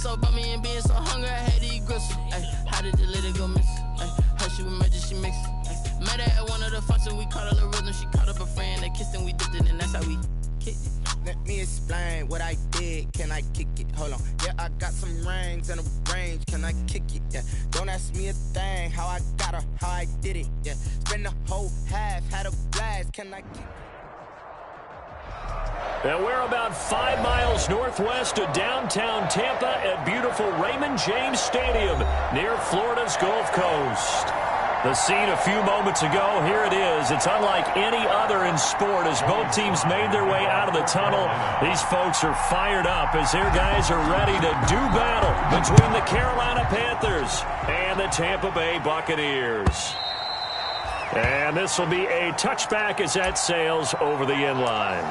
so about me and being so hungry, I had to eat gristle. Ay, how did the lady go miss? Ay, how she was magic, she mixed. Met her at one of the functions, we caught a little rhythm. She caught up a friend, they kissed and we dipped it, and that's how we kicked it. Let me explain what I did. Can I kick it? Hold on. Yeah, I got some rings and a range. Can I kick it? Yeah. Don't ask me a thing. How I got her, how I did it. Yeah. Spend the whole half, had a blast. Can I kick it? And we're about 5 miles northwest of downtown Tampa at beautiful Raymond James Stadium near Florida's Gulf Coast. The scene a few moments ago, here it is. It's unlike any other in sport as both teams made their way out of the tunnel. These folks are fired up as their guys are ready to do battle between the Carolina Panthers and the Tampa Bay Buccaneers. And this will be a touchback as that sails over the end line.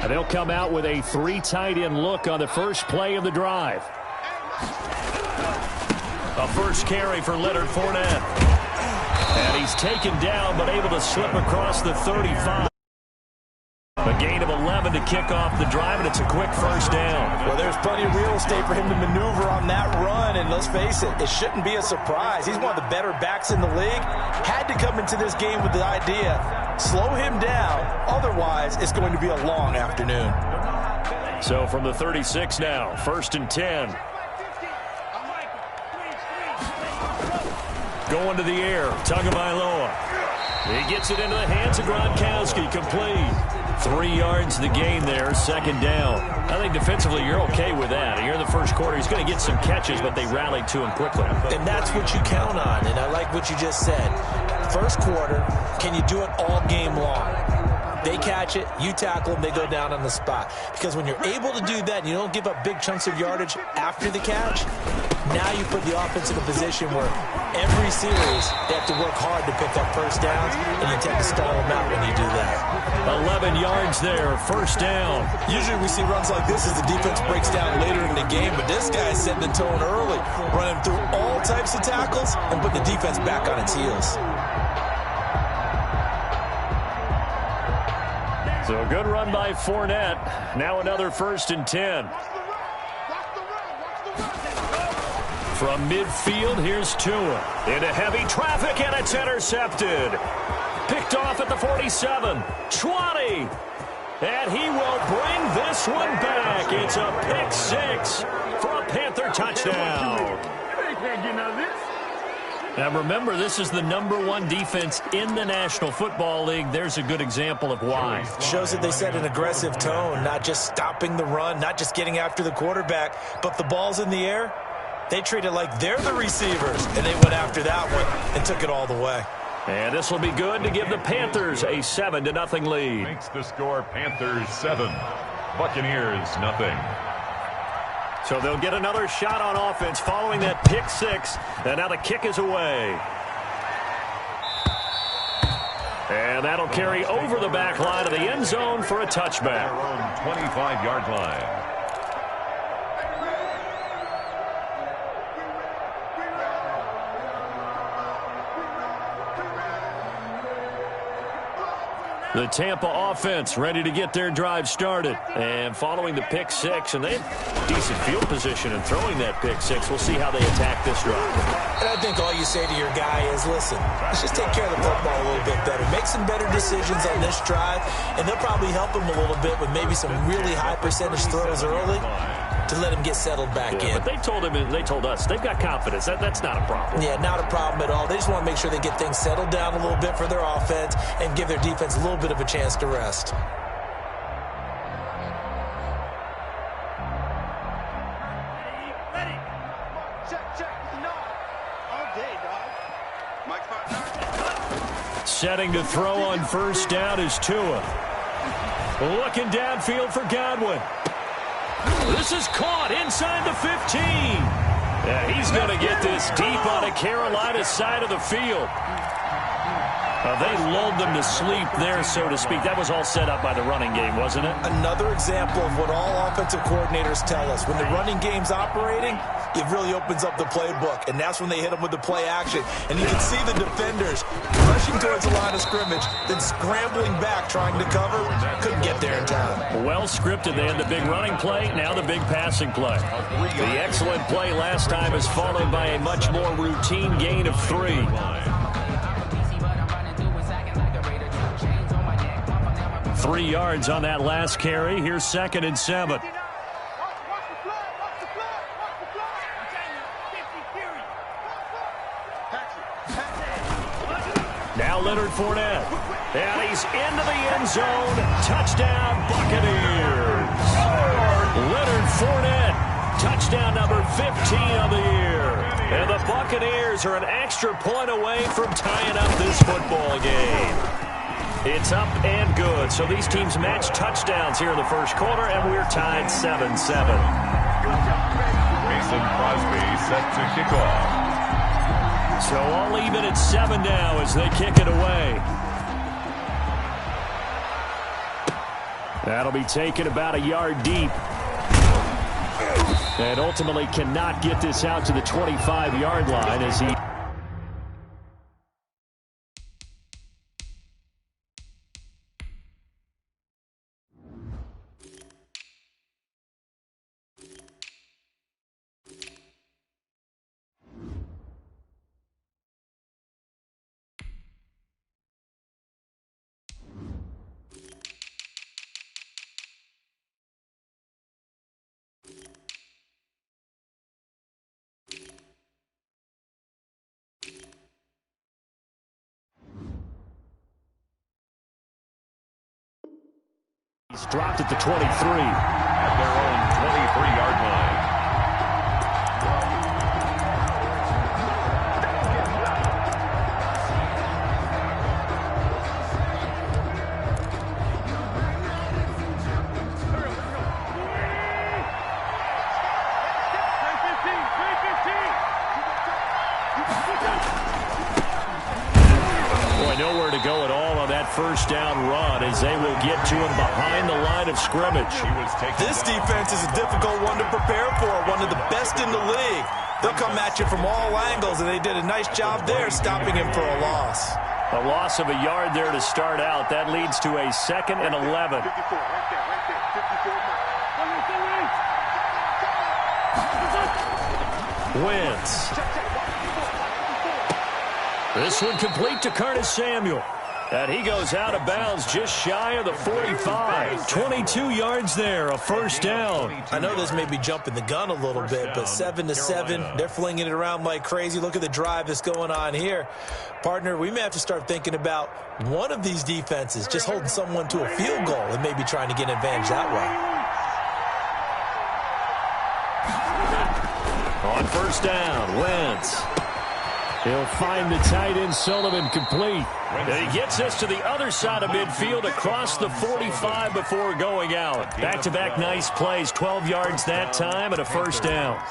And they'll come out with a 3 tight end look on the first play of the drive. A first carry for Leonard Fournette. And he's taken down but able to slip across the 35. A gain of 11 to kick off the drive, and it's a quick first down. Well, there's plenty of real estate for him to maneuver on that run, and let's face it, it shouldn't be a surprise. He's one of the better backs in the league. Had to come into this game with the idea, slow him down, otherwise it's going to be a long afternoon. So from the 36 now, 1st and 10. Going to the air, Tagovailoa. He gets it into the hands of Gronkowski, complete. 3 yards the gain there, 2nd down. I think defensively you're okay with that. Here in the first quarter, he's going to get some catches, but they rallied to him quickly. And that's what you count on, and I like what you just said. First quarter, can you do it all game long? They catch it, you tackle them, they go down on the spot. Because when you're able to do that and you don't give up big chunks of yardage after the catch, now you put the offense in a position where every series they have to work hard to pick up first downs, and you tend to stall them out when you do that. 11 yards there, 1st down. Usually we see runs like this as the defense breaks down later in the game, but this guy is setting the tone early, running through all types of tackles and putting the defense back on its heels. So a good run by Fournette. Now another 1st and 10. From midfield, here's Tua. Into heavy traffic, and it's intercepted. Picked off at the 47. 20. And he will bring this one back. It's a pick 6 for a Panther touchdown. Now remember, this is the #1 defense in the National Football League. There's a good example of why. Shows that they set an aggressive tone, not just stopping the run, not just getting after the quarterback, but the ball's in the air. They treat it like they're the receivers, and they went after that one and took it all the way. And this will be good to give the Panthers a 7-0 lead. Makes the score Panthers 7, Buccaneers 0. So they'll get another shot on offense following that pick 6. And now the kick is away. And that'll carry over the back line of the end zone for a touchback. 25-yard line. The Tampa offense ready to get their drive started. And following the pick 6, and they have decent field position in throwing that pick 6. We'll see how they attack this drive. And I think all you say to your guy is, listen, let's just take care of the football a little bit better. Make some better decisions on this drive, and they'll probably help him a little bit with maybe some really high percentage throws early to let him get settled back in. But they told him, and they told us, they've got confidence. That's not a problem. Yeah, not a problem at all. They just want to make sure they get things settled down a little bit for their offense and give their defense a little bit of a chance to rest. Setting to throw on first down is Tua. Looking downfield for Godwin. This is caught inside the 15. Yeah, he's going to get this deep on the Carolina side of the field. They lulled them to sleep there, so to speak. That was all set up by the running game, wasn't it? Another example of what all offensive coordinators tell us. When the running game's operating, it really opens up the playbook, and that's when they hit them with the play action. And you can see the defenders rushing towards the line of scrimmage, then scrambling back, trying to cover. Couldn't get there in time. Well scripted. They had the big running play, now the big passing play. The excellent play last time is followed by a much more routine gain of 3. Three yards on that last carry. Here's 2nd and 7. Now Leonard Fournette. And he's into the end zone. Touchdown, Buccaneers. Leonard Fournette. Touchdown number 15 of the year. And the Buccaneers are an extra point away from tying up this football game. It's up and good. So these teams match touchdowns here in the first quarter, and we're tied 7-7. Mason Crosby set to kick off. So all even at 7 now as they kick it away. That'll be taken about a yard deep. And ultimately cannot get this out to the 25-yard line as he... He's dropped at the 23. At their own 23-yard line. Boy, nowhere to go at all on that first down run as they will get to him behind the line of scrimmage. This defense is a difficult one to prepare for, one of the best in the league. They'll come at you from all angles, and they did a nice job there stopping him for a loss. A loss of a yard there to start out. That leads to a 2nd and 11. Wentz. This one complete to Curtis Samuel. And he goes out of bounds just shy of the 45. 22 yards there, a first down. I know this may be jumping the gun a little bit, but 7-7, they're flinging it around like crazy. Look at the drive that's going on here. Partner, we may have to start thinking about one of these defenses just holding someone to a field goal and maybe trying to get an advantage that way. On first down, Wentz. He'll find the tight end Sullivan complete. And he gets us to the other side of midfield across the 45 before going out. Back-to-back nice plays, 12 yards that time and a first down.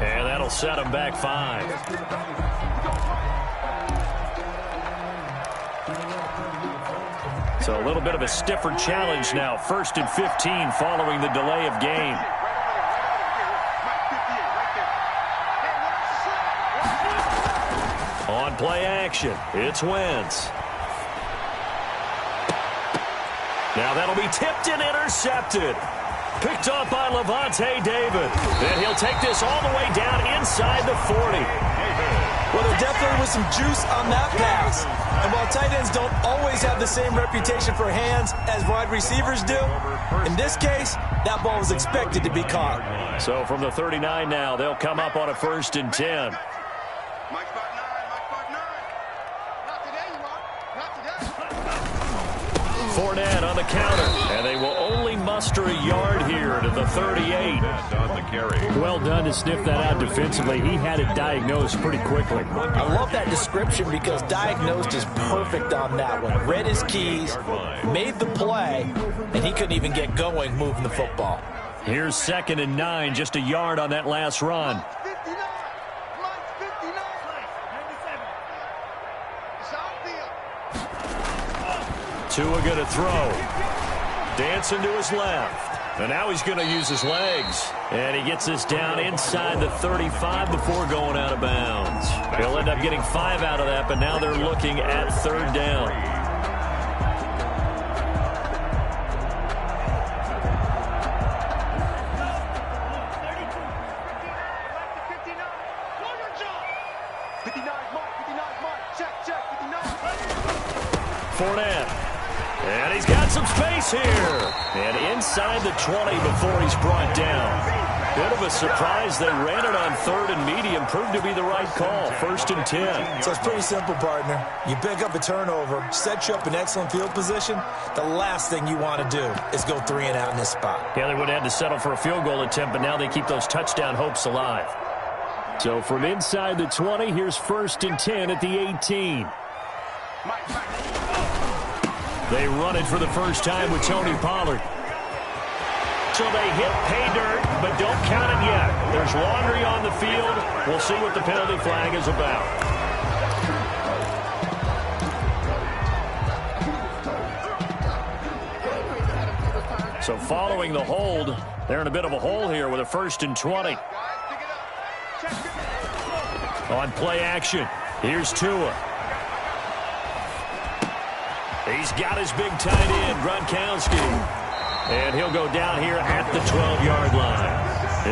And that'll set him back 5. So a little bit of a stiffer challenge now. 1st and 15 following the delay of game. On play action, it's Wentz. Now that'll be tipped and intercepted. Picked off by Levante David. And he'll take this all the way down inside the 40. Well, there definitely was some juice on that pass. And while tight ends don't always have the same reputation for hands as wide receivers do, in this case, that ball was expected to be caught. So from the 39 now, they'll come up on a 1st and 10. Fournette on the counter, and they will only muster a yard here to the 38. On the carry. Well done to sniff that out defensively. He had it diagnosed pretty quickly. I love that description because diagnosed is perfect on that one. Read his keys, made the play, and he couldn't even get going moving the football. Here's 2nd and 9, just a yard on that last run. Tua going to throw. Dancing to his left. And now he's going to use his legs. And he gets this down inside the 35 before going out of bounds. He'll end up getting 5 out of that, but now they're looking at 3rd down. Fournette. And he's got some space here. And inside the 20 before he's brought down. Bit of a surprise. They ran it on 3rd and medium. Proved to be the right call. 1st and 10. So it's pretty simple, partner. You pick up a turnover, set you up in excellent field position. The last thing you want to do is go 3 and out in this spot. Yeah, they would have had to settle for a field goal attempt, but now they keep those touchdown hopes alive. So from inside the 20, here's 1st and 10 at the 18. They run it for the first time with Tony Pollard. So they hit pay dirt, but don't count it yet. There's laundry on the field. We'll see what the penalty flag is about. So following the hold, they're in a bit of a hole here with a 1st and 20. On play action, here's Tua. He's got his big tight end, Gronkowski. And he'll go down here at the 12-yard line.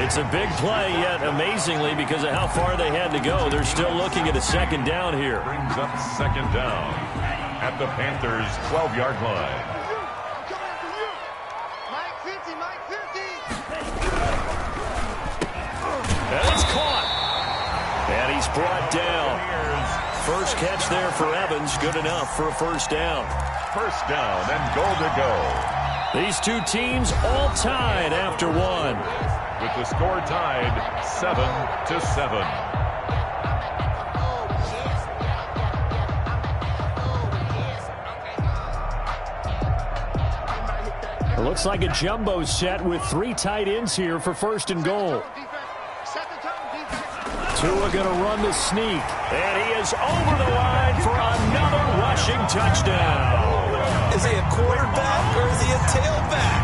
It's a big play, yet amazingly, because of how far they had to go, they're still looking at a 2nd down here. Brings up 2nd down at the Panthers' 12-yard line. And it's caught. And he's brought down. First catch there for Evans. Good enough for a 1st down. 1st down and goal to go. These two teams all tied after 1. With the score tied 7-7. It looks like a jumbo set with 3 tight ends here for 1st and goal. Tua going to run the sneak. And he is over the line for another rushing touchdown. Is he a quarterback or is he a tailback?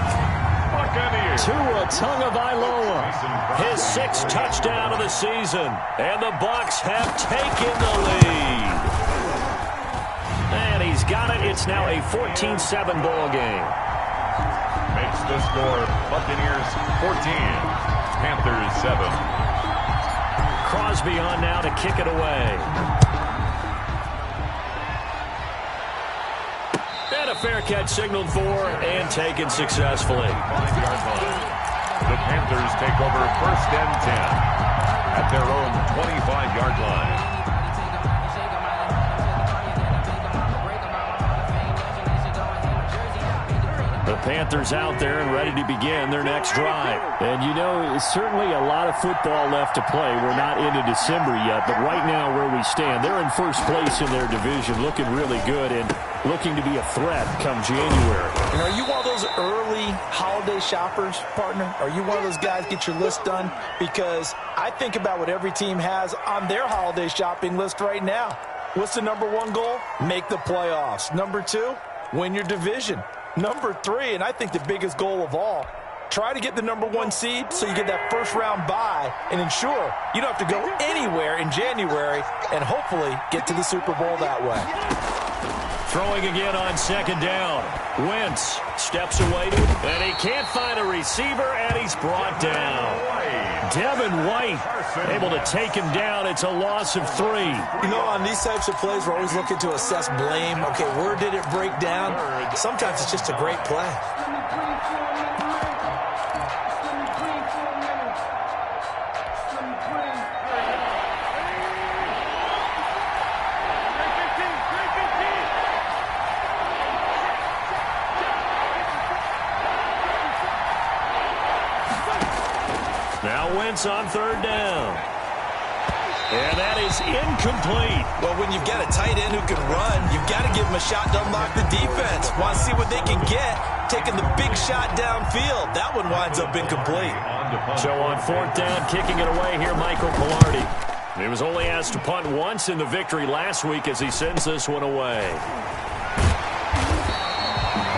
Tua Tagovailoa, his 6th touchdown of the season. And the Bucs have taken the lead. And he's got it. It's now a 14-7 ball game. Makes the score Buccaneers 14, Panthers 7. Crosby on now to kick it away. And a fair catch signaled for and taken successfully. 5-yard line. The Panthers take over 1st and 10 at their own 25-yard line. The Panthers out there and ready to begin their next drive. And you know, it's certainly a lot of football left to play. We're not into December yet, but right now where we stand, they're in 1st place in their division, looking really good and looking to be a threat come January. And are you one of those early holiday shoppers, partner? Are you one of those guys get your list done? Because I think about what every team has on their holiday shopping list right now. What's the #1 goal? Make the playoffs. #2, win your division. #3, and I think the biggest goal of all, try to get the #1 seed so you get that 1st-round bye and ensure you don't have to go anywhere in January and hopefully get to the Super Bowl that way. Throwing again on 2nd down. Wentz steps away, and he can't find a receiver, and he's brought down. Devin White able to take him down. It's a loss of 3. You know, on these types of plays, we're always looking to assess blame. Okay, where did it break down? Sometimes it's just a great play. offense on third down. And that is incomplete. Well, when you've got a tight end who can run, you've got to give him a shot to unlock the defense. Want to see what they can get, taking the big shot downfield. That one winds up incomplete. So on fourth down, kicking it away here, Michael Pilardi. He was only asked to punt once in the victory last week as he sends this one away.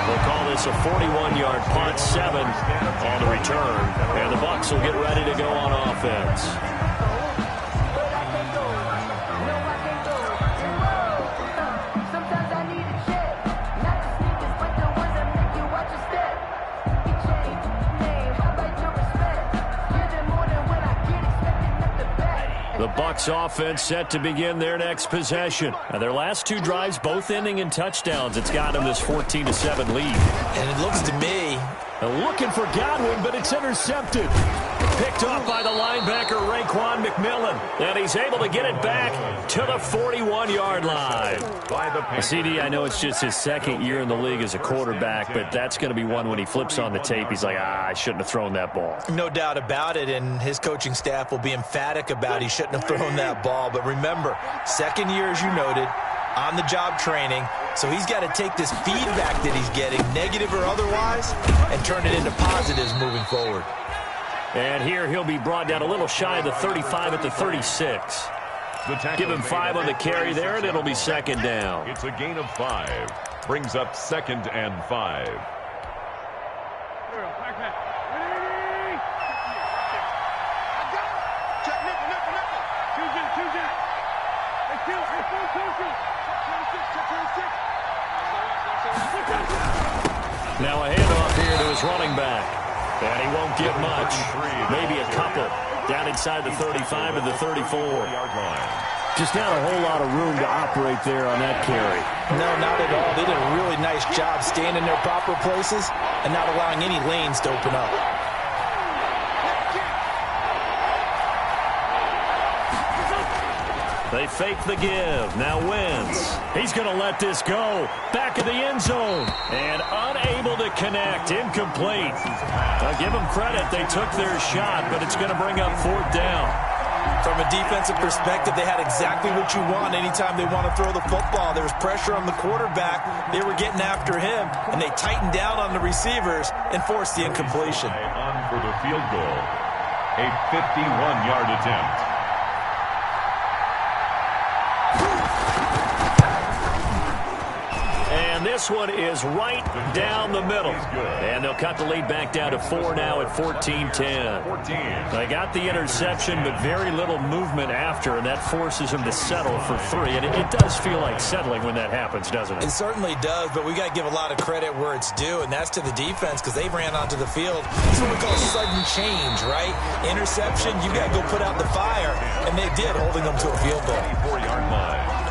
We'll call this a 41-yard punt, 7 on the return. And the Bucs will get ready to go on offense. The Bucs offense set to begin their next possession. Now, their last 2 drives, both ending in touchdowns. It's got them this 14-7 lead. And it looks to me... Looking for Godwin, but it's intercepted. Picked off by the linebacker, Raekwon McMillan. And he's able to get it back to the 41-yard line. CD, I know it's just his second year in the league as a quarterback, but that's going to be one when he flips on the tape. He's like, I shouldn't have thrown that ball. No doubt about it, and his coaching staff will be emphatic about he shouldn't have thrown that ball. But remember, second year, as you noted, on-the-job training, so he's got to take this feedback that he's getting, negative or otherwise, and turn it into positives moving forward. And here he'll be brought down a little shy of the 35 at the 36. Give him 5 on the carry there, and it'll be second down. It's a gain of 5. Brings up 2nd and 5. Now a handoff here to his running back. And he won't get much. Maybe a couple. Down inside the 35 and the 34. Just not a whole lot of room to operate there on that carry. No, not at all. They did a really nice job staying in their proper places and not allowing any lanes to open up. They fake the give. Now Wentz. He's going to let this go. Back of the end zone. And unable to connect. Incomplete. I'll give them credit. They took their shot, but it's going to bring up fourth down. From a defensive perspective, they had exactly what you want anytime they want to throw the football. There was pressure on the quarterback. They were getting after him, and they tightened down on the receivers and forced the incompletion. On for the field goal. A 51-yard attempt. And this one is right down the middle. And they'll cut the lead back down to 4 now at 14-10. They got the interception, but very little movement after, and that forces them to settle for 3. And it does feel like settling when that happens, doesn't it? It certainly does, but we got to give a lot of credit where it's due, and that's to the defense because they ran onto the field. It's what we call sudden change, right? Interception, you got to go put out the fire, and they did, holding them to a field goal. 4-yard line.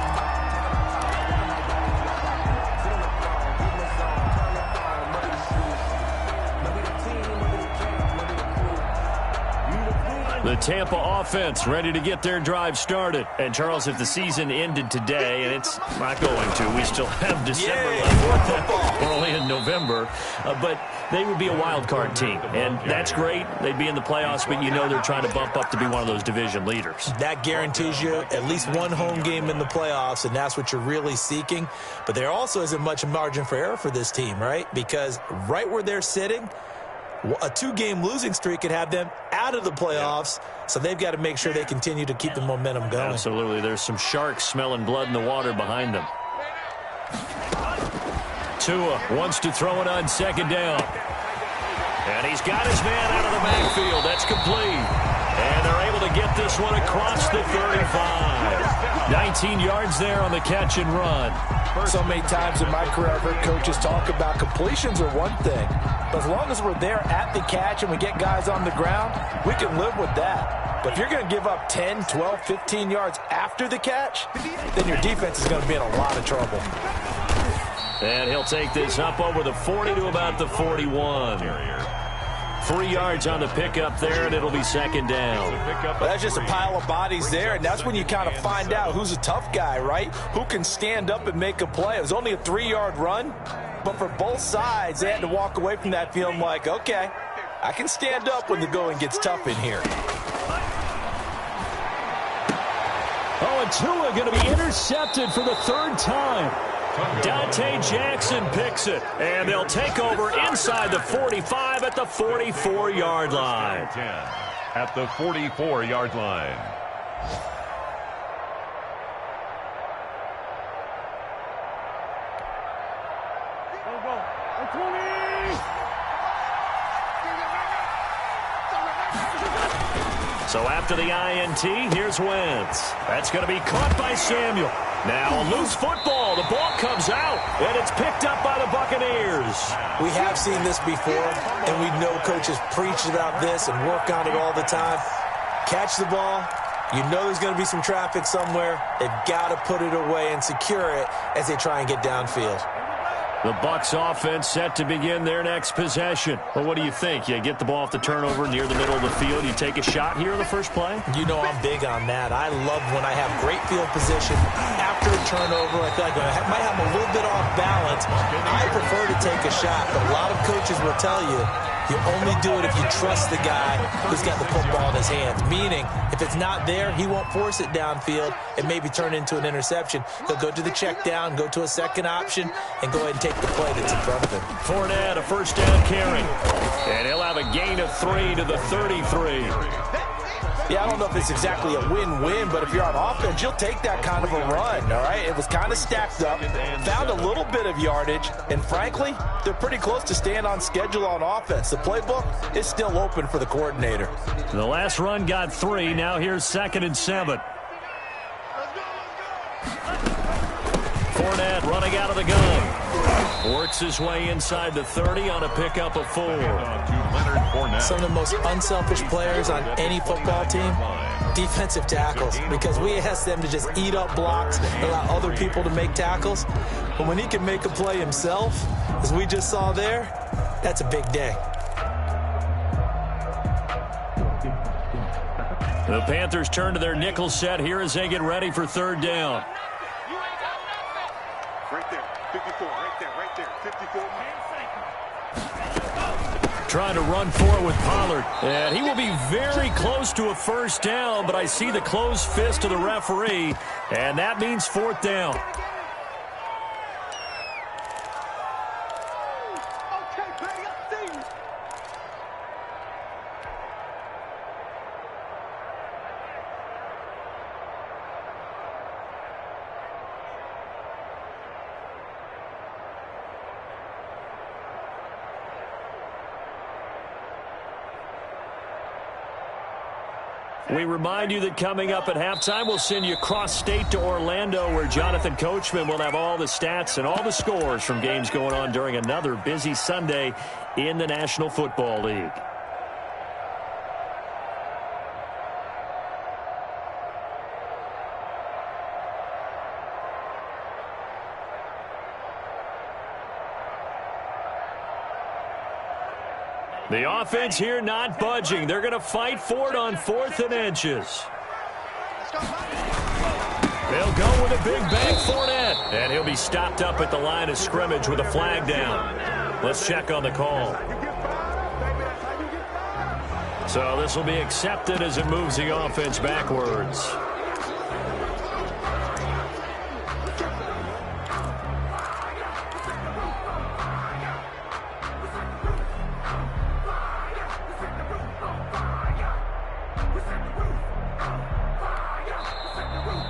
The Tampa offense ready to get their drive started. And, Charles, if the season ended today, and it's not going to, we still have December left. We're only in November. But they would be a wild card team. And that's great. They'd be in the playoffs, but you know they're trying to bump up to be one of those division leaders. That guarantees you at least one home game in the playoffs, and that's what you're really seeking. But there also isn't much margin for error for this team, right? Because right where they're sitting, a 2-game losing streak could have them out of the playoffs, so they've got to make sure they continue to keep the momentum going. Absolutely. There's some sharks smelling blood in the water behind them. Tua wants to throw it on second down. And he's got his man out of the backfield. That's complete. And they're able to get this one across the 35. 19 yards there on the catch and run. So many times in my career, I've heard coaches talk about completions are one thing. But as long as we're there at the catch and we get guys on the ground, we can live with that. But if you're going to give up 10, 12, 15 yards after the catch, then your defense is going to be in a lot of trouble. And he'll take this up over the 40 to about the 41. 3 yards on the pickup there, and it'll be second down. Well, that's just a pile of bodies there, and that's when you kind of find out who's a tough guy, right? Who can stand up and make a play. It was only a 3-yard run, but for both sides, they had to walk away from that feeling like, okay, I can stand up when the going gets tough in here. And Tua going to be intercepted for the third time. Dante Jackson picks it, and they'll take over inside the 45 at the 44-yard line. At the 44-yard line. So after the INT, here's Wentz. That's going to be caught by Samuel. Now a loose football. The ball comes out, and it's picked up by the Buccaneers. We have seen this before, and we know coaches preach about this and work on it all the time. Catch the ball. You know there's going to be some traffic somewhere. They've got to put it away and secure it as they try and get downfield. The Bucs offense set to begin their next possession. Well, what do you think? You get the ball off the turnover near the middle of the field. You take a shot here on the first play? You know I'm big on that. I love when I have great field position after a turnover. I feel like I might have a little bit off balance. I prefer to take a shot, but a lot of coaches will tell you you only do it if you trust the guy who's got the football in his hands. Meaning, if it's not there, he won't force it downfield and maybe turn into an interception. He'll go to the check down, go to a second option, and go ahead and take the play that's in front of him. Fournette, a first down carry. And he'll have a gain of 3 to the 33. Yeah, I don't know if it's exactly a win-win, but if you're on offense, you'll take that kind of a run, all right? It was kind of stacked up, found a little bit of yardage, and frankly, they're pretty close to staying on schedule on offense. The playbook is still open for the coordinator. The last run got 3. Now here's 2nd and 7. Fournette running out of the gun. Works his way inside the 30 on a pickup of 4. Some of the most unselfish players on any football team, defensive tackles, because we ask them to just eat up blocks, allow other people to make tackles. But when he can make a play himself, as we just saw there, that's a big day. The Panthers turn to their nickel set here as they get ready for 3rd down. Right there, 54, right there, 54. Trying to run for it with Pollard. And he will be very close to a first down, but I see the closed fist of the referee, and that means 4th down. We remind you that coming up at halftime, we'll send you cross-state to Orlando, where Jonathan Coachman will have all the stats and all the scores from games going on during another busy Sunday in the National Football League. The offense here not budging. They're going to fight for it on 4th and inches. They'll go with a big bang Fournette. And he'll be stopped up at the line of scrimmage with a flag down. Let's check on the call. So this will be accepted as it moves the offense backwards.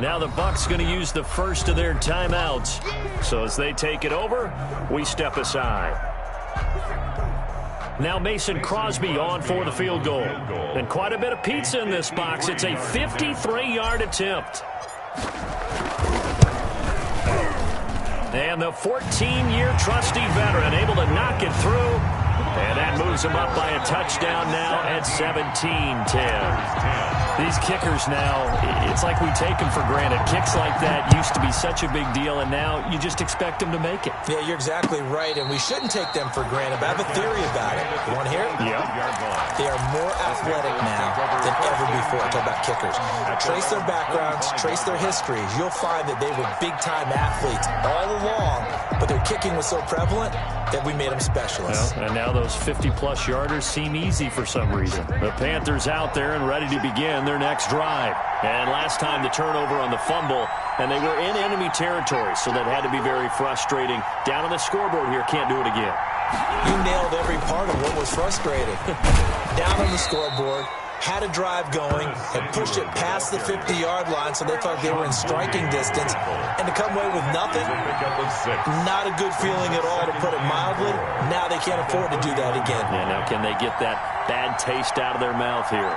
Now the Bucs going to use the first of their timeouts. So as they take it over, we step aside. Now Mason Crosby on for the field goal. And quite a bit of pizza in this box. It's a 53-yard attempt. And the 14-year trusty veteran able to knock it through. And that moves him up by a touchdown now at 17-10. These kickers now, it's like we take them for granted. Kicks like that used to be such a big deal, and now you just expect them to make it. Yeah, you're exactly right, and we shouldn't take them for granted. But I have a theory about it. You want to hear it? Yeah. They are more athletic now than ever before. Talk about kickers. Trace their backgrounds, trace their histories. You'll find that they were big-time athletes all along, but their kicking was so prevalent that we made them specialists. Well, and now those 50-plus yarders seem easy for some reason. The Panthers out there and ready to begin their next drive. And last time the turnover on the fumble, and they were in enemy territory, so that had to be very frustrating. Down on the scoreboard here, can't do it again. You nailed every part of what was frustrating. Down on the scoreboard, had a drive going, and pushed it past the 50-yard line, so they thought they were in striking distance. And to come away with nothing, not a good feeling at all, to put it mildly. Now they can't afford to do that again. Yeah, now can they get that bad taste out of their mouth here?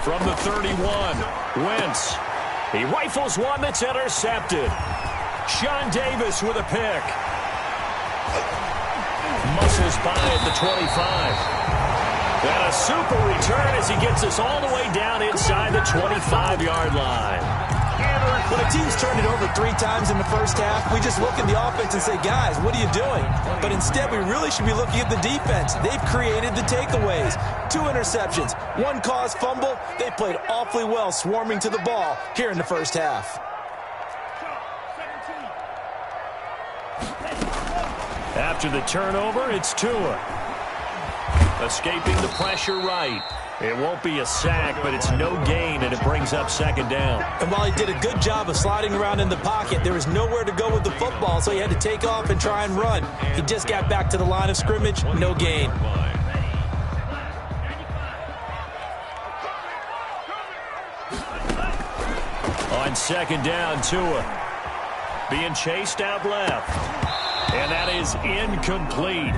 From the 31, Wentz. He rifles one that's intercepted. Sean Davis with a pick. Muscles by at the 25. And a super return as he gets us all the way down inside the 25-yard line. When a team's turned it over 3 times in the first half, we just look at the offense and say, guys, what are you doing? But instead, we really should be looking at the defense. They've created the takeaways. 2 interceptions, 1 caused fumble. They played awfully well swarming to the ball here in the first half. After the turnover, it's Tua. Escaping the pressure right. It won't be a sack, but it's no gain, and it brings up second down. And while he did a good job of sliding around in the pocket, there was nowhere to go with the football, so he had to take off and try and run. He just got back to the line of scrimmage, no gain. On second down, Tua being chased out left. And that is incomplete.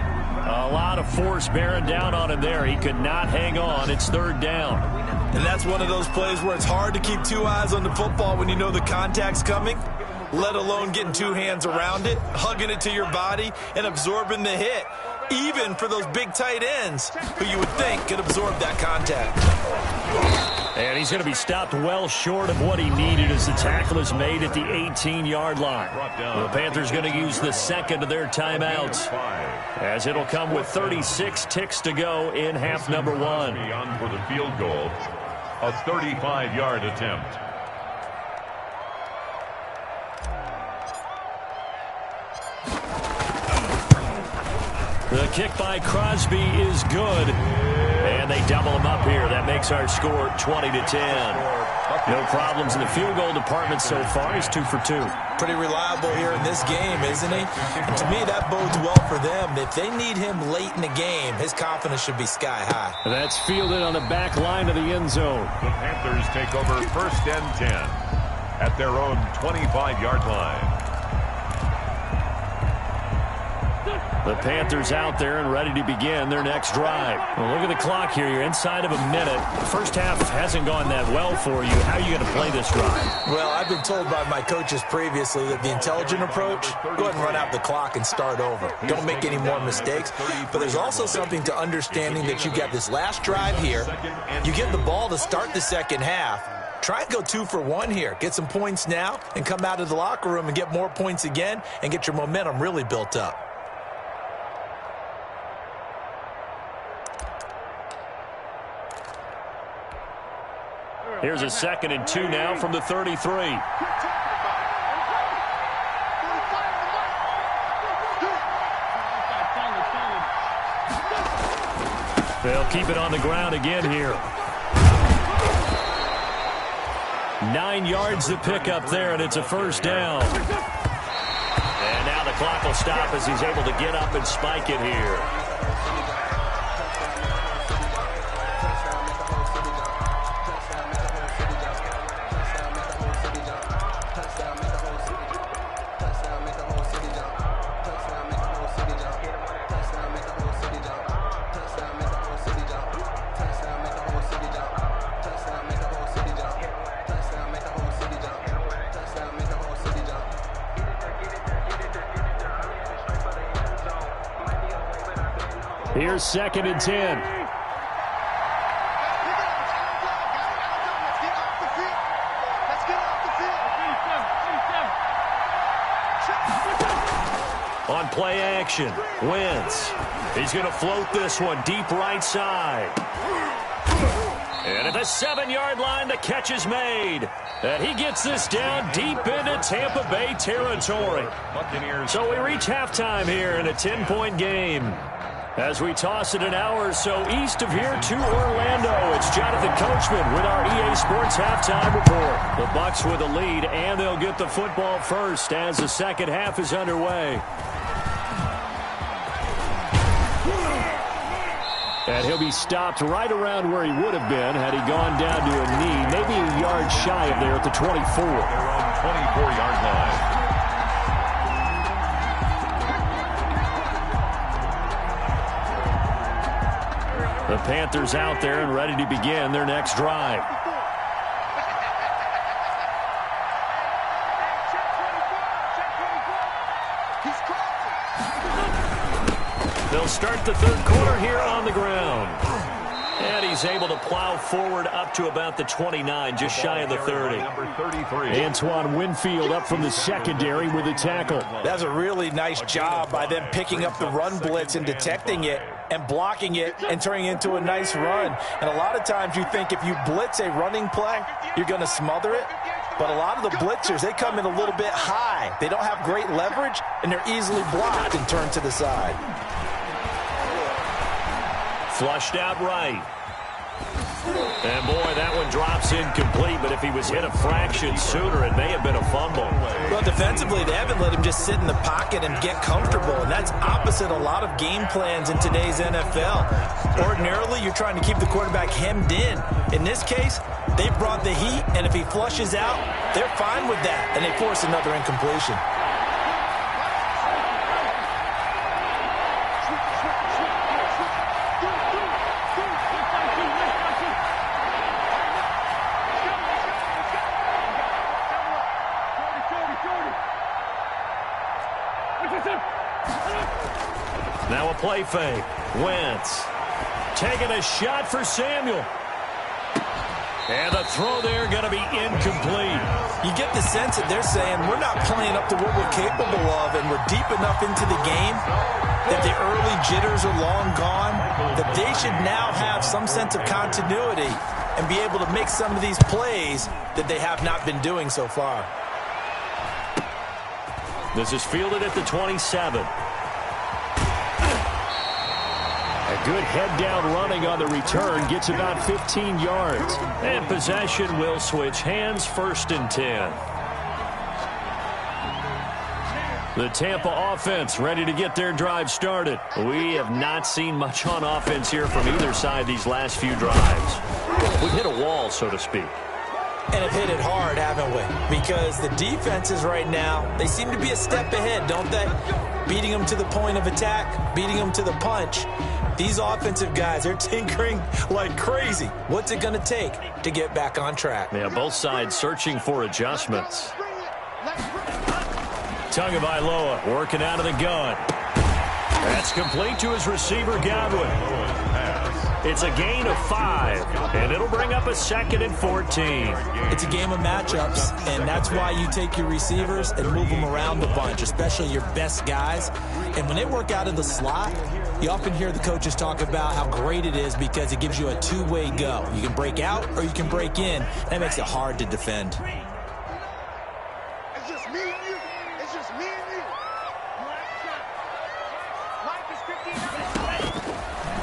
A lot of force bearing down on him there. He could not hang on. It's third down. And that's one of those plays where it's hard to keep 2 eyes on the football when you know the contact's coming, let alone getting 2 hands around it, hugging it to your body, and absorbing the hit, even for those big tight ends who you would think could absorb that contact. And he's going to be stopped well short of what he needed as the tackle is made at the 18-yard line. The Panthers going to use the second of their timeouts, as it'll come with 36 ticks to go in half number 1. On for the field goal, a 35-yard attempt. The kick by Crosby is good. And they double him up here. That makes our score 20-10. No problems in the field goal department so far. He's 2 for 2. Pretty reliable here in this game, isn't he? And to me, that bodes well for them. If they need him late in the game, his confidence should be sky high. That's fielded on the back line of the end zone. The Panthers take over 1st and 10 at their own 25-yard line. The Panthers out there and ready to begin their next drive. Well, look at the clock here. You're inside of a minute. First half hasn't gone that well for you. How are you going to play this drive? Well, I've been told by my coaches previously that the intelligent approach, go ahead and run out the clock and start over. Don't make any more mistakes. But there's also something to understanding that you got this last drive here. You get the ball to start the second half. Try and go 2 for 1 here. Get some points now and come out of the locker room and get more points again and get your momentum really built up. Here's a 2nd and 2 now from the 33. They'll keep it on the ground again here. 9 yards to pick up there, and it's a first down. And now the clock will stop as he's able to get up and spike it here. Here's 2nd and 10. On play action, Wentz. He's going to float this one deep right side. And at the 7-yard line, the catch is made. And he gets this down deep into Tampa Bay territory. So we reach halftime here in a 10-point game. As we toss it an hour or so east of here to Orlando, it's Jonathan Coachman with our EA Sports Halftime Report. The Bucs with a lead, and they'll get the football first as the second half is underway. And he'll be stopped right around where he would have been had he gone down to a knee, maybe a yard shy of there at the 24. They're on 24-yard line. The Panthers out there and ready to begin their next drive. They'll start the third quarter here on the ground. And he's able to plow forward up to about the 29, just shy of the 30. Number 33. Antoine Winfield up from the secondary with a tackle. That's a really nice job by them picking up the run blitz and detecting it and blocking it and turning it into a nice run. And a lot of times you think if you blitz a running play, you're going to smother it. But a lot of the blitzers, they come in a little bit high. They don't have great leverage, and they're easily blocked and turned to the side. Flushed out right. And, boy, that one drops incomplete, but if he was hit a fraction sooner, it may have been a fumble. Well, defensively, they haven't let him just sit in the pocket and get comfortable, and that's opposite a lot of game plans in today's NFL. Ordinarily, you're trying to keep the quarterback hemmed in. In this case, they brought the heat, and if he flushes out, they're fine with that, and they force another incompletion. Now a play fake. Wentz taking a shot for Samuel. And the throw there going to be incomplete. You get the sense that they're saying we're not playing up to what we're capable of, and we're deep enough into the game that the early jitters are long gone, that they should now have some sense of continuity and be able to make some of these plays that they have not been doing so far. This is fielded at the 27. A good head-down running on the return gets about 15 yards. And possession will switch hands, 1st and 10. The Tampa offense ready to get their drive started. We have not seen much on offense here from either side these last few drives. We've hit a wall, so to speak. And have hit it hard, haven't we? Because the defenses right now, they seem to be a step ahead, don't they? Beating them to the point of attack, beating them to the punch. These offensive guys, they're tinkering like crazy. What's it going to take to get back on track? Yeah, both sides searching for adjustments. Tagovailoa working out of the gun. That's complete to his receiver, Godwin. It's a gain of 5, and it'll bring up a 2nd and 14. It's a game of matchups, and that's why you take your receivers and move them around a bunch, especially your best guys. And when they work out of the slot, you often hear the coaches talk about how great it is because it gives you a two-way go. You can break out or you can break in. That makes it hard to defend. It's just me and you. It's just me and you. Mike is 15.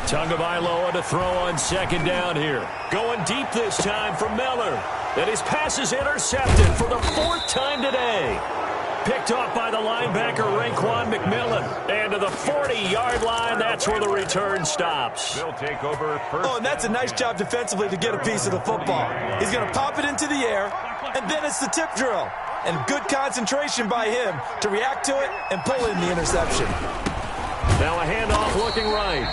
Tagovailoa to throw on 2nd down here. Going deep this time for Miller. And his pass is intercepted for the 4th time today. Picked off by the linebacker, Raekwon McMillan. And to the 40-yard line, that's where the return stops. They'll take over 1st. Oh, and that's a nice job defensively to get a piece of the football. He's going to pop it into the air, and then it's the tip drill. And good concentration by him to react to it and pull in the interception. Now a handoff looking right.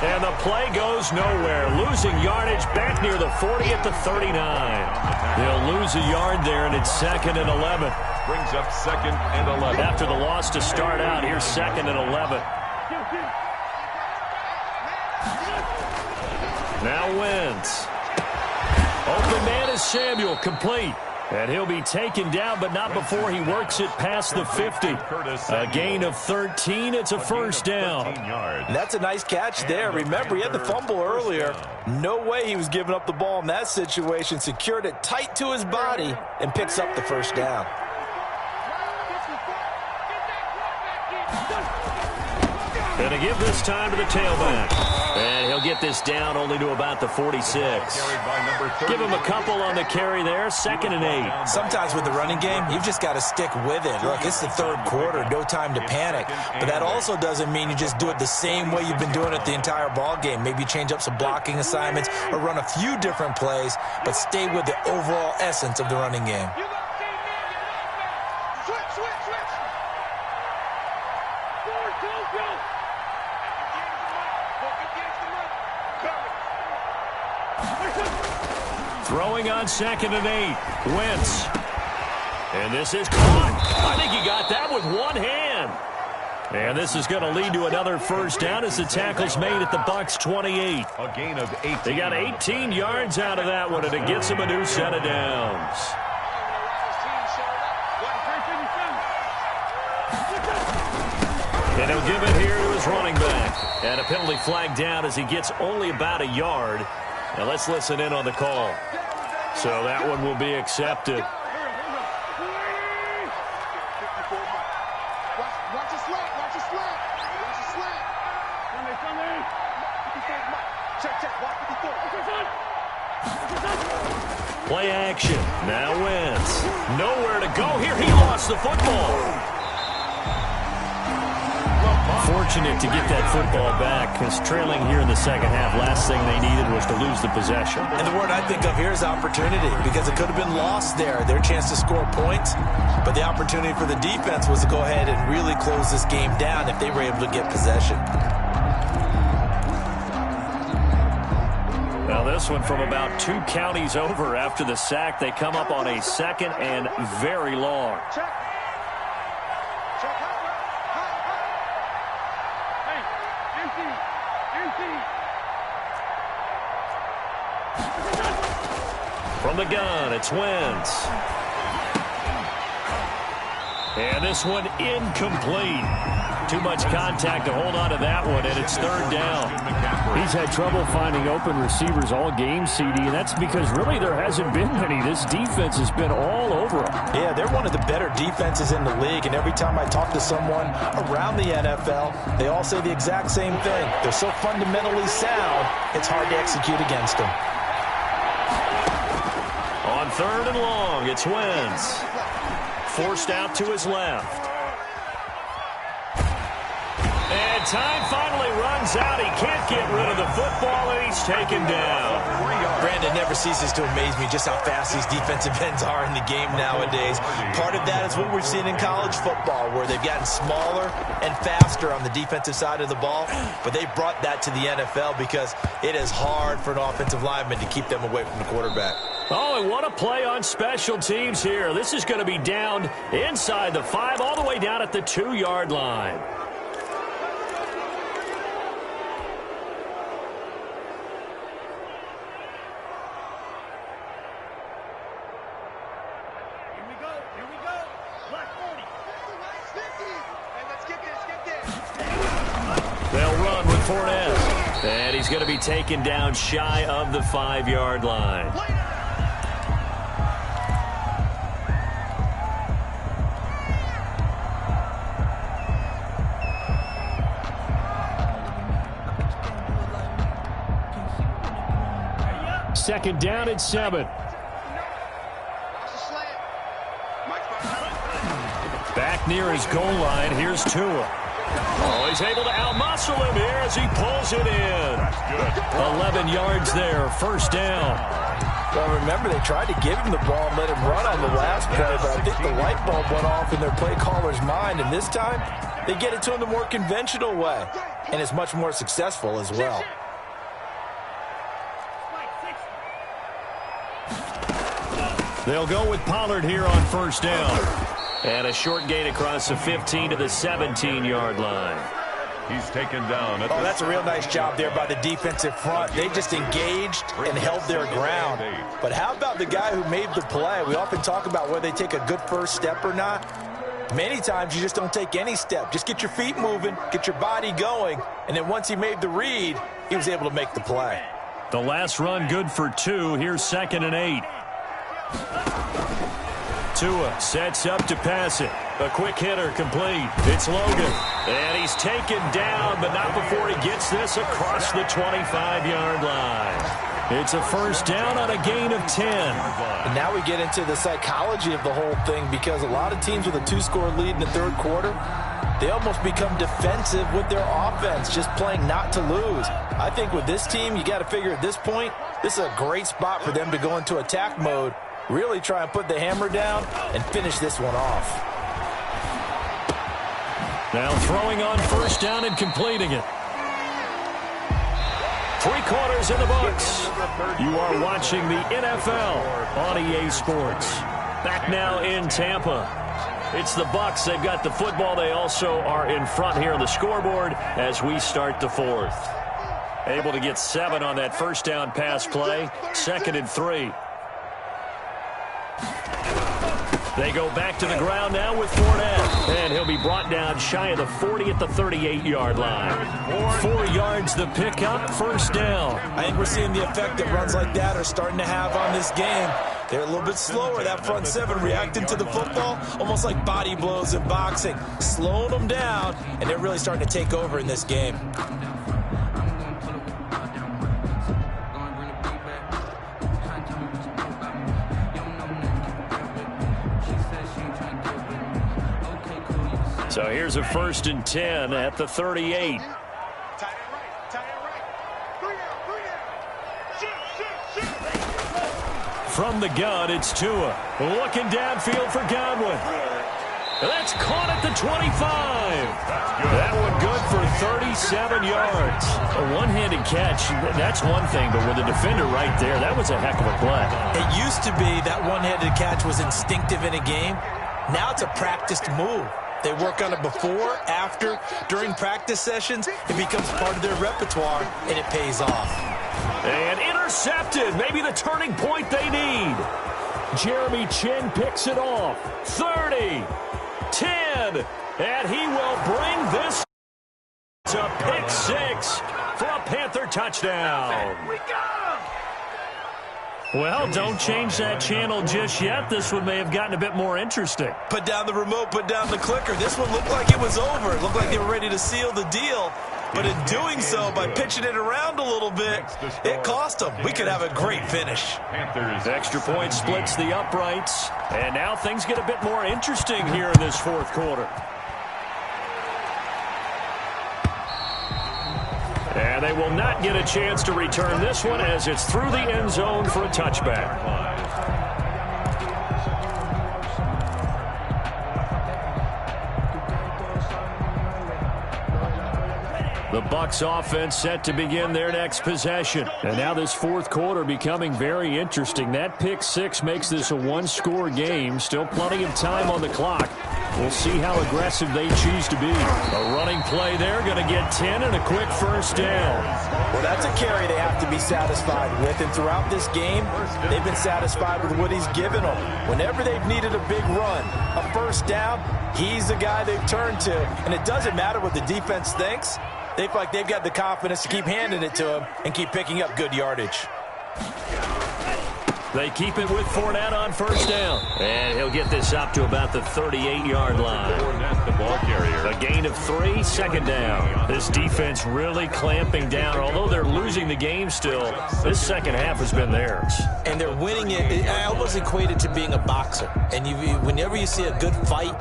And the play goes nowhere. Losing yardage back near the 40 at the 39. They'll lose a yard there, and it's 2nd and 11. Brings up 2nd and 11. After the loss to start out, here's 2nd and 11. Now Wentz. Open man is Samuel, complete. And he'll be taken down, but not before he works it past the 50. A gain of 13. It's a 1st down. That's a nice catch there. Remember, he had the fumble earlier. No way he was giving up the ball in that situation. Secured it tight to his body and picks up the 1st down. And to give this time to the tailback. And he'll get this down only to about the 46. Give him a couple on the carry there, 2nd and 8. Sometimes with the running game, you've just got to stick with it. Look, it's the 3rd quarter, no time to panic. But that also doesn't mean you just do it the same way you've been doing it the entire ball game. Maybe change up some blocking assignments or run a few different plays, but stay with the overall essence of the running game. Throwing on 2nd and 8. Wentz. And this is caught. I think he got that with one hand. And this is going to lead to another first down as the tackle's made at the Bucs 28. A gain of 18. They got 18 yards out of that one, and it gets them a new set of downs. And he'll give it here to his running back. And a penalty flag down as he gets only about a yard. Now let's listen in on the call. So that one will be accepted. Watch your slant. Watch your slant. Watch your slant. Check. Watch 54. Play action. Now Wentz. Nowhere to go here. He lost the football. Fortunate to get that football back, because trailing here in the second half, last thing they needed was to lose the possession. And the word I think of here is opportunity, because it could have been lost there, their chance to score points. But the opportunity for the defense was to go ahead and really close this game down if they were able to get possession. Now this one from about 2 counties over after the sack. They come up on a 2nd and very long. From the gun, it's Wentz. And this one incomplete. Too much contact to hold on to that one, and it's 3rd down. He's had trouble finding open receivers all game, CD, and that's because really there hasn't been many. This defense has been all over him. Yeah, they're one of the better defenses in the league, and every time I talk to someone around the NFL, they all say the exact same thing. They're so fundamentally sound, it's hard to execute against them. On 3rd and long, it's Wentz. Forced out to his left. And time finally runs out. He can't get rid of the football, and he's taken down. Brandon, never ceases to amaze me just how fast these defensive ends are in the game nowadays. Part of that is what we've seen in college football, where they've gotten smaller and faster on the defensive side of the ball, but they brought that to the NFL because it is hard for an offensive lineman to keep them away from the quarterback. Oh, and what a play on special teams here. This is going to be down inside the 5, all the way down at the 2-yard line. They'll run with Fournette. And he's going to be taken down shy of the 5-yard line. Second down at 7. Back near his goal line, here's Tua. Oh, he's able to outmuscle him here as he pulls it in. 11 yards there, first down. Well, remember, they tried to give him the ball and let him run on the last play, but I think the light bulb went off in their play caller's mind, and this time they get it to him the more conventional way, and it's much more successful as well. They'll go with Pollard here on first down. And a short gain across the 15 to the 17-yard line. He's taken down. Oh, that's a real nice job there by the defensive front. They just engaged and held their ground. But how about the guy who made the play? We often talk about whether they take a good first step or not. Many times you just don't take any step. Just get your feet moving, get your body going, and then once he made the read, he was able to make the play. The last run good for 2. Here's 2nd and 8. Tua sets up to pass it. A quick hitter complete. It's Logan. And he's taken down, but not before he gets this across the 25-yard line. It's a first down on a gain of 10. And now we get into the psychology of the whole thing, because a lot of teams with a 2-score lead in the third quarter, they almost become defensive with their offense, just playing not to lose. I think with this team, you got to figure at this point, this is a great spot for them to go into attack mode, really try and put the hammer down and finish this one off. Now throwing on first down and completing it. 3 quarters in the books. You are watching the NFL on EA Sports. Back now in Tampa. It's the Bucs. They've got the football. They also are in front here on the scoreboard as we start the fourth. Able to get 7 on that first down pass play. 2nd and 3. They go back to the ground now with Fournette. And he'll be brought down shy of the 40 at the 38-yard line. 4 yards the pickup, first down. I think we're seeing the effect that runs like that are starting to have on this game. They're a little bit slower, that front 7, reacting to the football, almost like body blows in boxing, slowing them down, and they're really starting to take over in this game. So here's a 1st and 10 at the 38. From the gun, it's Tua. Looking downfield for Godwin. That's caught at the 25. That one good for 37 yards. A one-handed catch, that's one thing, but with the defender right there, that was a heck of a play. It used to be that one-handed catch was instinctive in a game. Now it's a practiced move. They work on it before, after, during practice sessions. It becomes part of their repertoire, and it pays off. And intercepted. Maybe the turning point they need. Jeremy Chin picks it off. 30, 10, and he will bring this to pick 6 for a Panther touchdown. Well, don't change that channel just yet. This one may have gotten a bit more interesting. Put down the remote, put down the clicker. This one looked like it was over. It looked like they were ready to seal the deal. But in doing so, by pitching it around a little bit, it cost them. We could have a great finish. Extra point splits the uprights. And now things get a bit more interesting here in this fourth quarter. And they will not get a chance to return this one as it's through the end zone for a touchback. The Bucs offense set to begin their next possession. And now this fourth quarter becoming very interesting. That pick 6 makes this a one-score game. Still plenty of time on the clock. We'll see how aggressive they choose to be. A running play there, going to get 10 and a quick first down. Well, that's a carry they have to be satisfied with. And throughout this game, they've been satisfied with what he's given them. Whenever they've needed a big run, a first down, he's the guy they've turned to. And it doesn't matter what the defense thinks. They feel like they've got the confidence to keep handing it to him and keep picking up good yardage. They keep it with Fournette on first down. And he'll get this up to about the 38-yard line. Fournette, the ball carrier. A gain of 3, second down. This defense really clamping down. Although they're losing the game still, this second half has been theirs. And they're winning it. I almost equate it to being a boxer. And whenever you see a good fight,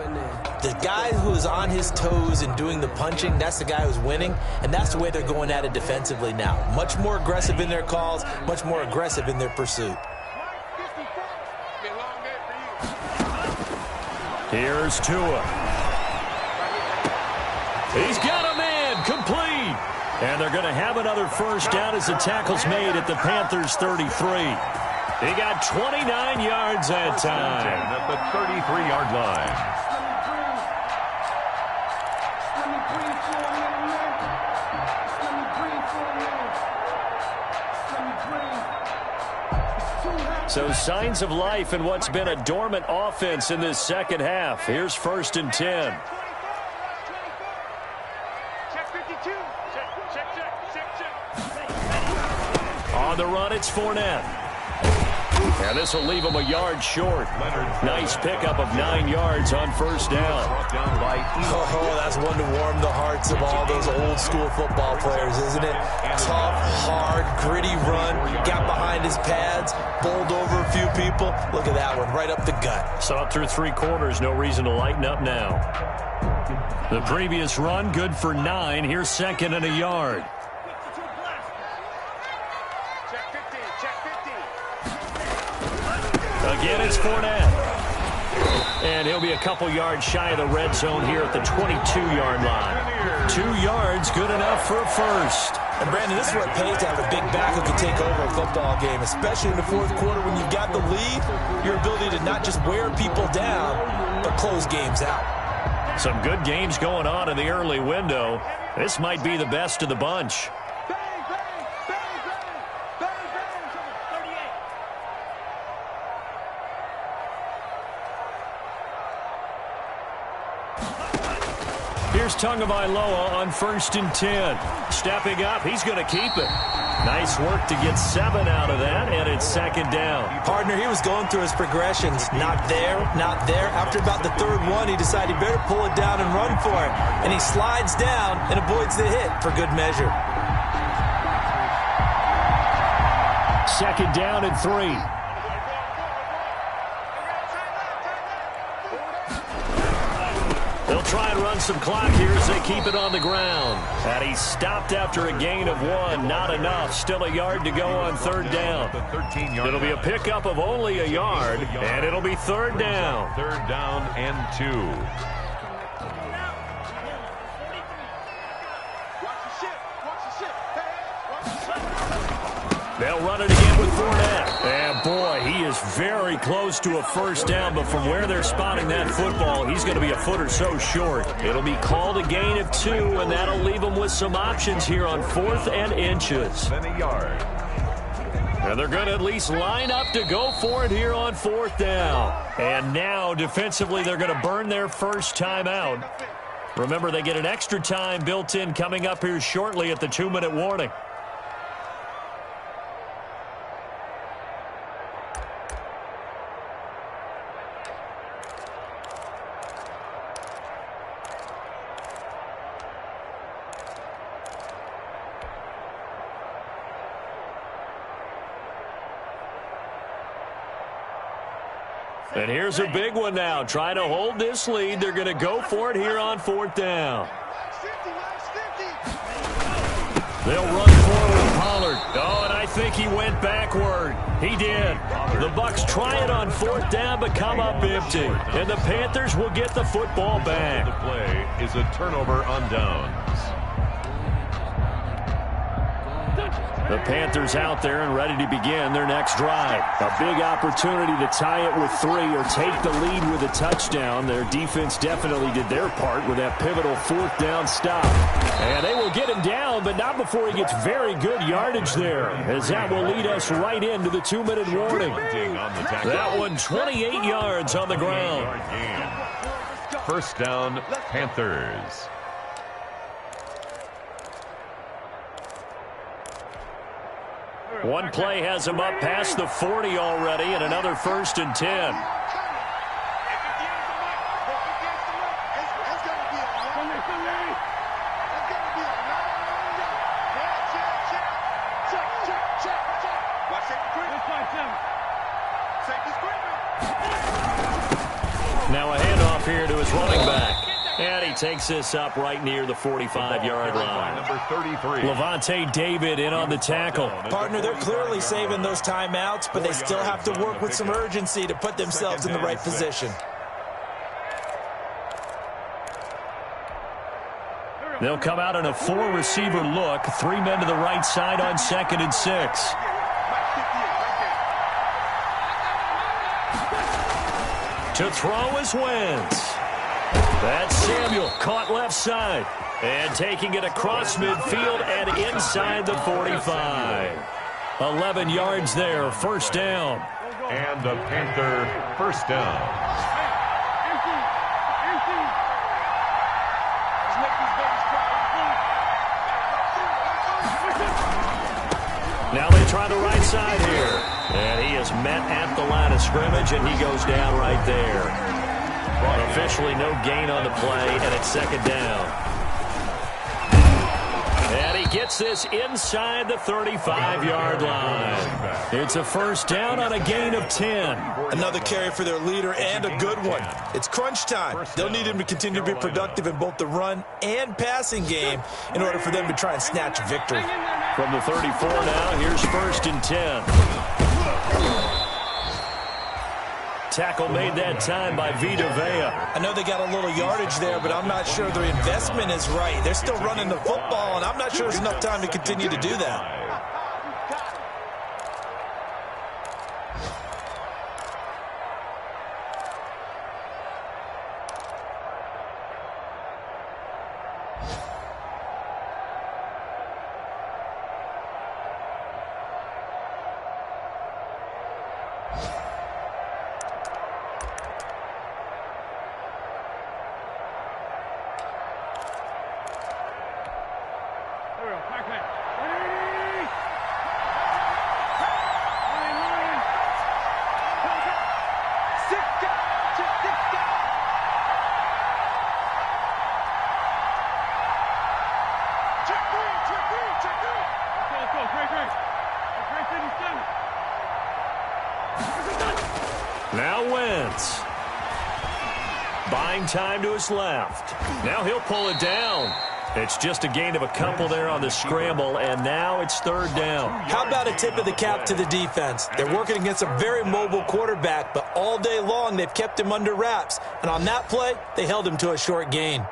the guy who is on his toes and doing the punching, that's the guy who's winning. And that's the way they're going at it defensively now. Much more aggressive in their calls, much more aggressive in their pursuit. Here's Tua. He's got a man, complete. And they're going to have another first down as the tackle's made at the Panthers' 33. He got 29 yards that time. At the 33-yard line. So signs of life in what's been a dormant offense in this second half. Here's 1st and 10. On the run, it's Fournette. And this will leave him a yard short. Nice pickup of 9 yards on first down. Oh, that's one to warm the hearts of all those old school football players, isn't it? Tough, hard, gritty run. Got behind his pads, bowled over a few people. Look at that one, right up the gut. So through 3 quarters, no reason to lighten up now. The previous run, good for 9. Here's second and a yard. Again, it's Fournette. And he'll be a couple yards shy of the red zone here at the 22-yard line. 2 yards, good enough for a first. And, Brandon, this is what it pays to have a big back who can take over a football game, especially in the fourth quarter when you've got the lead, your ability to not just wear people down, but close games out. Some good games going on in the early window. This might be the best of the bunch. Here's Tagovailoa on 1st and 10. Stepping up, he's going to keep it. Nice work to get 7 out of that, and it's second down. Partner, he was going through his progressions. Not there, not there. After about the 3rd one, he decided he better pull it down and run for it. And he slides down and avoids the hit for good measure. Second down and 3. They'll try and run some clock here as they keep it on the ground. And he stopped after a gain of 1. Not enough. Still a yard to go on 3rd down. It'll be a pickup of only a yard, and it'll be 3rd down. 3rd down and 2. They'll run it again with Fournette. And, boy, he is very close to a first down, but from where they're spotting that football, he's going to be a foot or so short. It'll be called a gain of 2, and that'll leave him with some options here on 4th and inches. Then a yard. And they're going to at least line up to go for it here on 4th down. And now, defensively, they're going to burn their first time out. Remember, they get an extra time built in coming up here shortly at the 2-minute warning. And here's a big one now. Trying to hold this lead. They're going to go for it here on 4th down. They'll run forward with Pollard. Oh, and I think he went backward. He did. The Bucs try it on 4th down, but come up empty. And the Panthers will get the football back. The play is a turnover on downs. The Panthers out there and ready to begin their next drive. A big opportunity to tie it with 3 or take the lead with a touchdown. Their defense definitely did their part with that pivotal 4th down stop. And they will get him down, but not before he gets very good yardage there, as that will lead us right into the 2-minute warning. That one 28 yards on the ground. First down, Panthers. One play has him up past the 40 already, and another 1st and 10. Now a handoff here to his running back. And he takes this up right near the 45-yard line. Number 33. Levante David in on the tackle. Partner, they're clearly saving those timeouts, but they still have to work with some urgency to put themselves in the right position. They'll come out in a 4-receiver look. 3 men to the right side on 2nd and 6. To throw is Wentz. That's Samuel, caught left side. And taking it across midfield and inside the 45. 11 yards there, first down. And a Panther first down. Now they try the right side here. And he is met at the line of scrimmage, and he goes down right there. Officially no gain on the play, and it's second down. And he gets this inside the 35-yard line. It's a first down on a gain of 10. Another carry for their leader, and a good one. It's crunch time. They'll need him to continue to be productive in both the run and passing game in order for them to try and snatch a victory. From the 34 now, here's first and 10. Tackle made that time by Vita Vea. I know they got a little yardage there, but I'm not sure their investment is right. They're still running the football, and I'm not sure there's enough time to continue to do that. Now Wentz. Buying time to his left. Now he'll pull it down. It's just a gain of a couple there on the scramble, and now it's third down. How about a tip of the cap to the defense? They're working against a very mobile quarterback, but all day long they've kept him under wraps. And on that play, they held him to a short gain.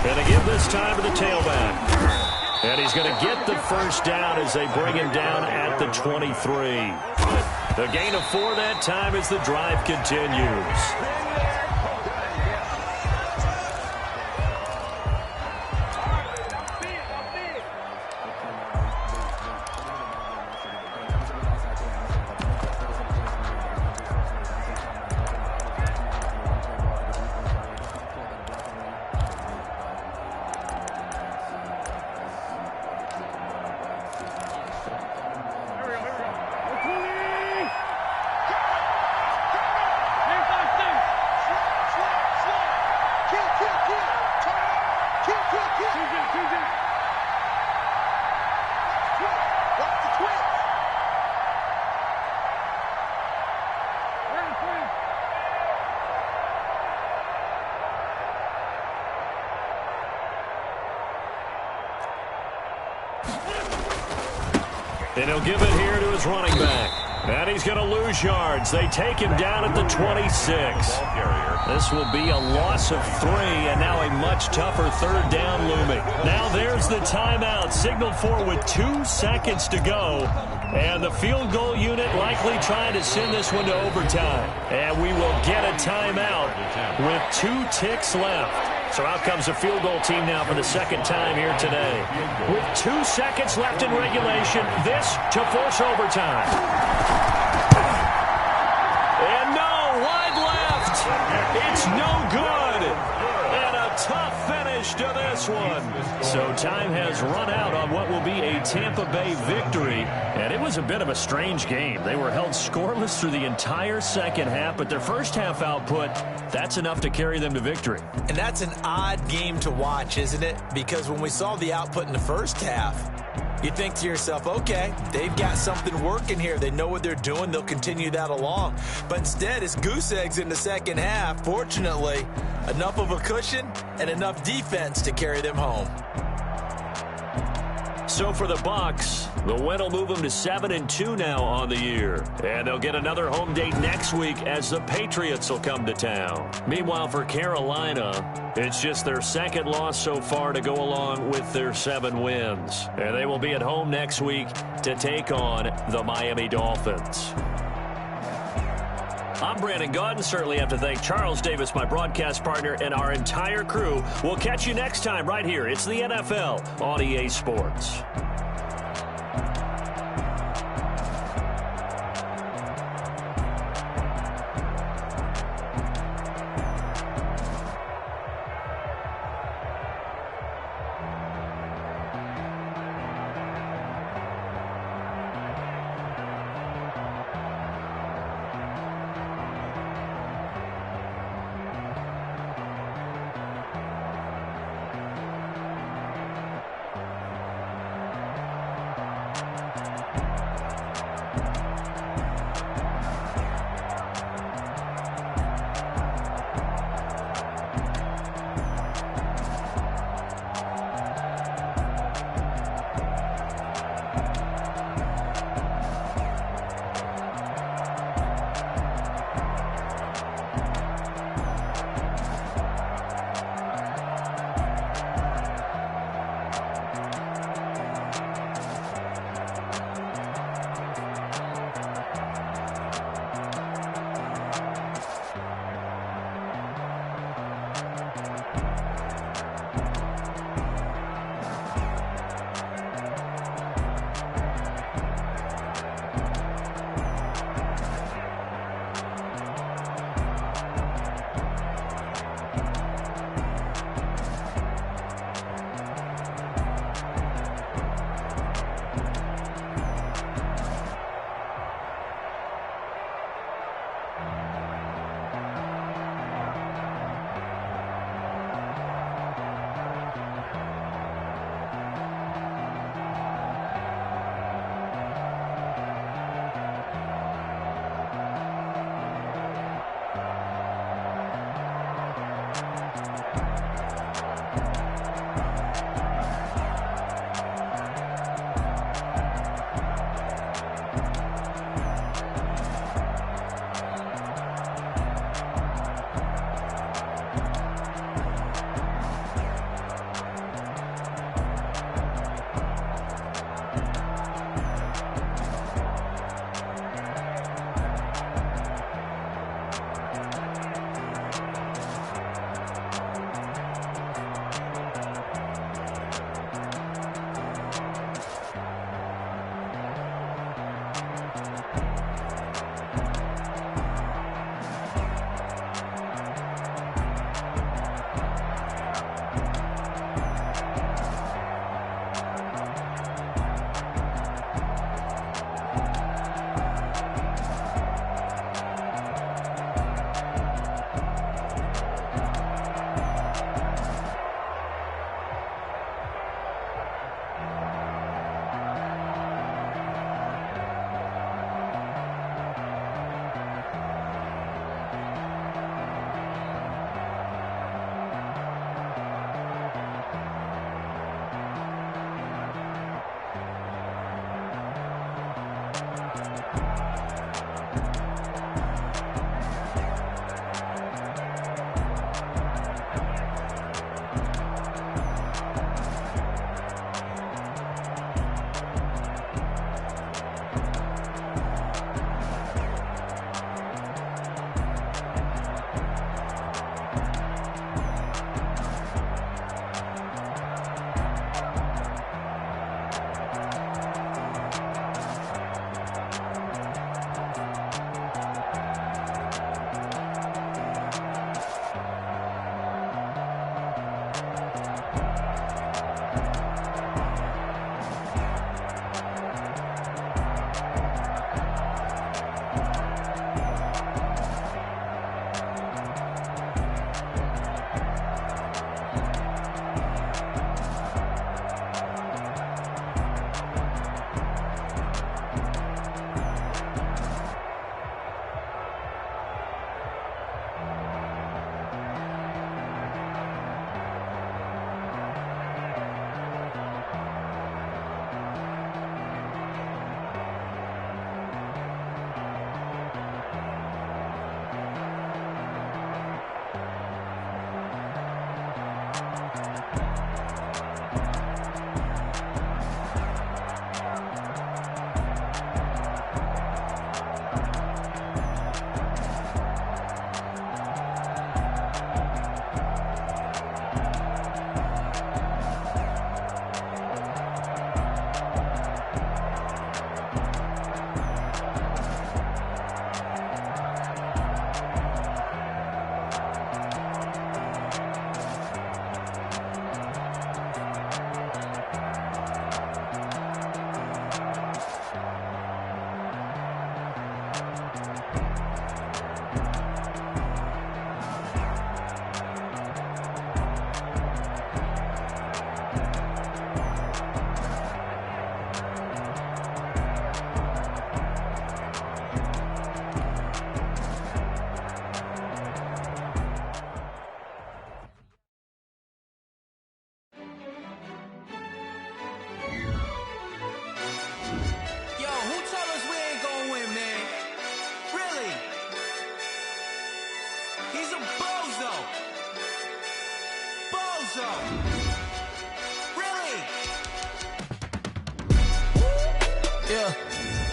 Going to give this time to the tailback. And he's going to get the first down as they bring him down at the 23. The gain of 4 that time as the drive continues. And he'll give it here to his running back. And he's going to lose yards. They take him down at the 26. This will be a loss of 3, and now a much tougher third down looming. Now there's the timeout, signaled for with 2 seconds to go. And the field goal unit likely trying to send this one to overtime. And we will get a timeout with 2 ticks left. So out comes the field goal team now for the second time here today. With 2 seconds left in regulation, this to force overtime. And no, wide left. It's no good. And a tough finish to this one. So time has run out on what will be a Tampa Bay victory. And it was a bit of a strange game. They were held scoreless through the entire second half, but their first half output, that's enough to carry them to victory. And that's an odd game to watch, isn't it? Because when we saw the output in the first half, you think to yourself, okay, they've got something working here. They know what they're doing. They'll continue that along. But instead, it's goose eggs in the second half. Fortunately, enough of a cushion and enough defense to carry them home. So for the Bucs, the win will move them to 7-2 now on the year. And they'll get another home date next week as the Patriots will come to town. Meanwhile, for Carolina, It's just their second loss so far to go along with their 7 wins. And they will be at home next week to take on the Miami Dolphins. I'm Brandon Gaudin. Certainly have to thank Charles Davis, my broadcast partner, and our entire crew. We'll catch you next time right here. It's the NFL on EA Sports.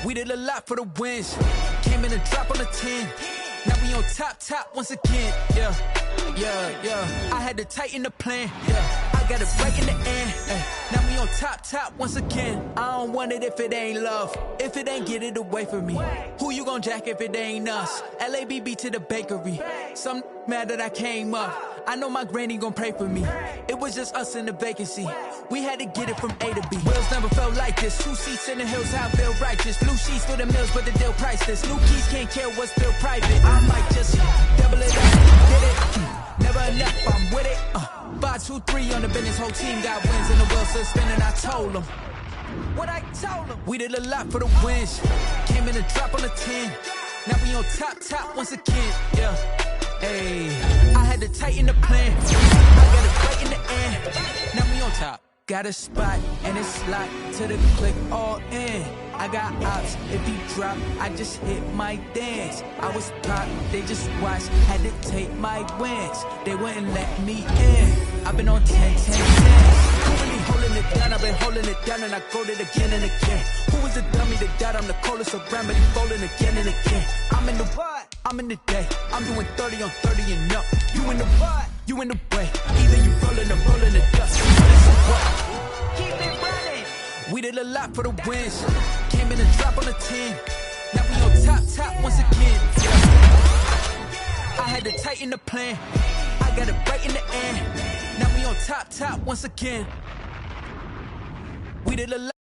We did a lot for the wins. Came in a drop on the 10. Now we on top once again. Yeah. I had to tighten the plan. Yeah. I got it right in the end. Now we on top once again. I don't want it if it ain't love. If it ain't, get it away from me. Who you gon' jack if it ain't us? LABB to the bakery. Some mad that I came up. I know my granny gon' pray for me. It was just us in the vacancy. We had to get it from A to B. Wheels never felt like this. 2 seats in the hills, how I feel righteous. Blue sheets for the mills, but the deal priceless. New keys can't care what's still private. I might just double it up, get it. Never enough, I'm with it. 5, 2, 3 on the business. Whole team got wins and the wheels still spinning. I told them what I told them. We did a lot for the wins. Came in a drop on the 10. Now we on top once again. Yeah. Hey, I had to tighten the plan. I got it right in the end. Now we on top. Got a spot and it's locked to the click all in. I got ops, if he drop, I just hit my dance. I was pop, they just watched, had to take my wins. They wouldn't let me in. I've been on 10. Who really holding it down? I've been holding it down and I go it again and again. Who was the dummy that died? I'm the coldest around, but he folding again and again. I'm in the what? I'm in the day. I'm doing 30 on 30 and up. You in the what? You in the way. Either you rolling or rolling the dust. So what? Keep it running. We did a lot for the wins. Came in a drop on the 10. Now we on top once again. I had to tighten the plan. I got it right in the end. Now we on top once again. We did a lot.